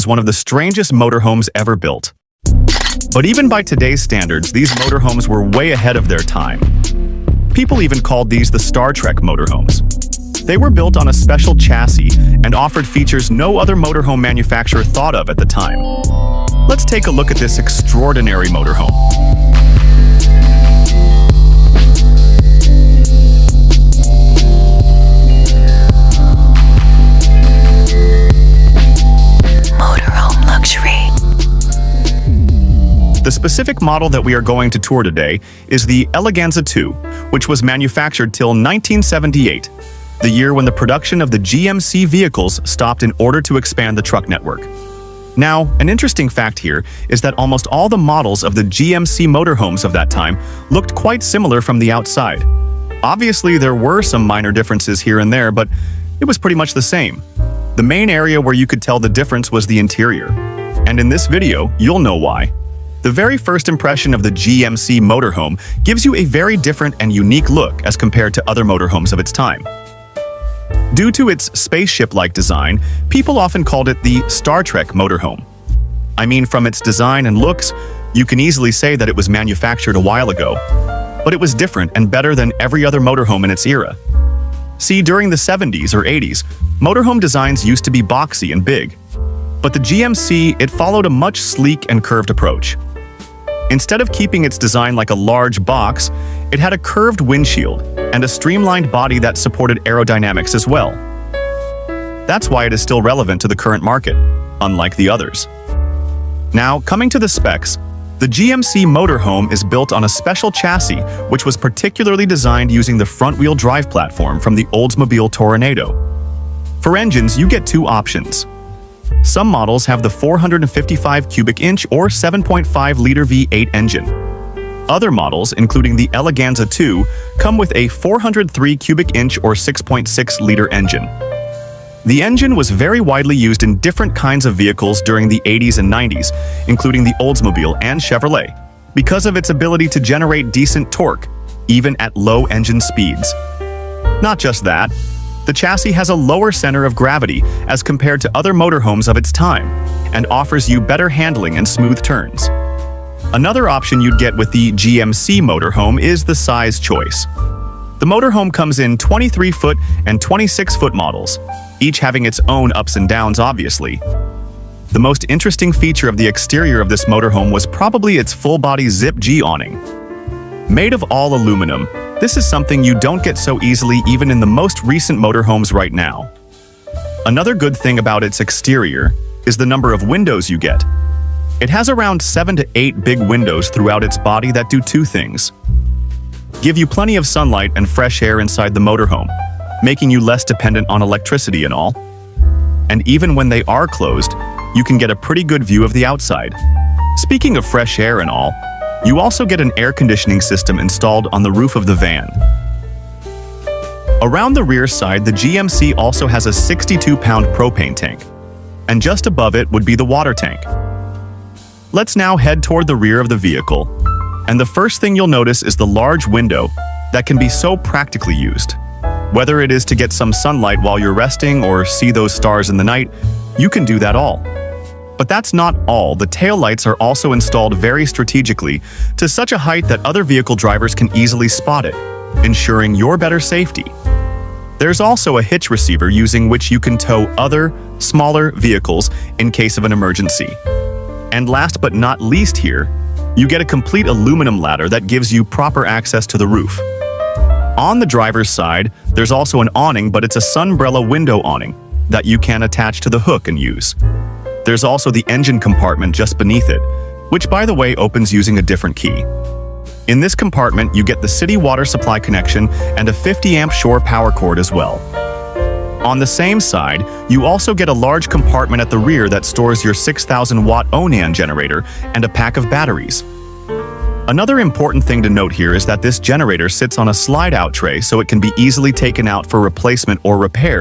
is one of the strangest motorhomes ever built. But even by today's standards, these motorhomes were way ahead of their time. People even called these the Star Trek motorhomes. They were built on a special chassis and offered features no other motorhome manufacturer thought of at the time. Let's take a look at this extraordinary motorhome. The specific model that we are going to tour today is the Eleganza 2, which was manufactured till 1978, the year when the production of the GMC vehicles stopped in order to expand the truck network. Now, an interesting fact here is that almost all the models of the GMC motorhomes of that time looked quite similar from the outside. Obviously, there were some minor differences here and there, but it was pretty much the same. The main area where you could tell the difference was the interior. And in this video, you'll know why. The very first impression of the GMC motorhome gives you a very different and unique look as compared to other motorhomes of its time. Due to its spaceship-like design, people often called it the Star Trek motorhome. I mean, from its design and looks, you can easily say that it was manufactured a while ago. But it was different and better than every other motorhome in its era. See, during the 70s or 80s, motorhome designs used to be boxy and big. But the GMC, it followed a much sleek and curved approach. Instead of keeping its design like a large box, it had a curved windshield and a streamlined body that supported aerodynamics as well. That's why it is still relevant to the current market, unlike the others. Now, coming to the specs, the GMC motorhome is built on a special chassis which was particularly designed using the front-wheel drive platform from the Oldsmobile Toronado. For engines, you get two options. Some models have the 455 cubic inch or 7.5-liter V8 engine. Other models, including the Eleganza 2, come with a 403 cubic inch or 6.6-liter engine. The engine was very widely used in different kinds of vehicles during the 80s and 90s, including the Oldsmobile and Chevrolet, because of its ability to generate decent torque, even at low engine speeds. Not just that, the chassis has a lower center of gravity as compared to other motorhomes of its time, and offers you better handling and smooth turns. Another option you'd get with the GMC motorhome is the size choice. The motorhome comes in 23-foot and 26-foot models, each having its own ups and downs, obviously. The most interesting feature of the exterior of this motorhome was probably its full-body Zip-G awning. Made of all aluminum, this is something you don't get so easily even in the most recent motorhomes right now. Another good thing about its exterior is the number of windows you get. It has around 7 to 8 big windows throughout its body that do two things. Give you plenty of sunlight and fresh air inside the motorhome, making you less dependent on electricity and all. And even when they are closed, you can get a pretty good view of the outside. Speaking of fresh air and all, you also get an air conditioning system installed on the roof of the van. Around the rear side, the GMC also has a 62-pound propane tank, and just above it would be the water tank. Let's now head toward the rear of the vehicle, and the first thing you'll notice is the large window that can be so practically used. Whether it is to get some sunlight while you're resting or see those stars in the night, you can do that all. But that's not all. The taillights are also installed very strategically to such a height that other vehicle drivers can easily spot it, ensuring your better safety. There's also a hitch receiver using which you can tow other, smaller vehicles in case of an emergency. And last but not least here, you get a complete aluminum ladder that gives you proper access to the roof. On the driver's side, there's also an awning, but it's a sunbrella window awning that you can attach to the hook and use. There's also the engine compartment just beneath it, which by the way opens using a different key. In this compartment, you get the city water supply connection and a 50-amp shore power cord as well. On the same side, you also get a large compartment at the rear that stores your 6,000-watt Onan generator and a pack of batteries. Another important thing to note here is that this generator sits on a slide-out tray so it can be easily taken out for replacement or repair.